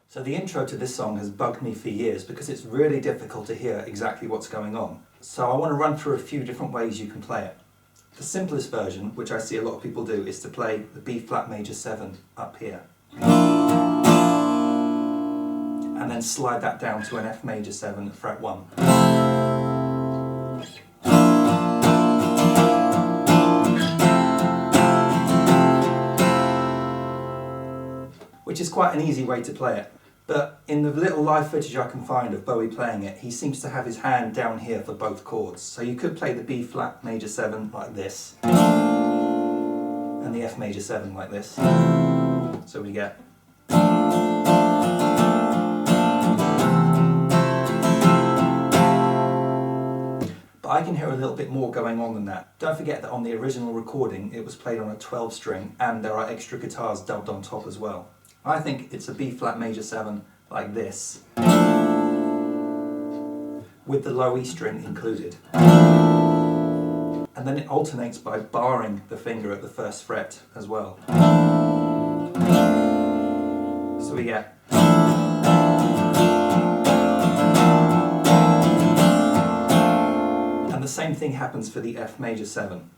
So the intro to this song has bugged me for years because it's really difficult to hear exactly what's going on. So I want to run through a few different ways you can play it. The simplest version, which I see a lot of people do, is to play the B flat major 7 up here. And then slide that down to an F major 7 at fret 1. Which is quite an easy way to play it. But in the little live footage I can find of Bowie playing it, he seems to have his hand down here for both chords. So you could play the B flat major 7 like this, and the F major 7 like this. So we get... But I can hear a little bit more going on than that. Don't forget that on the original recording it was played on a 12 string and there are extra guitars dubbed on top as well. I think it's a B flat major 7 like this, with the low E string included. And then it alternates by barring the finger at the first fret as well. So we get... And the same thing happens for the F major 7.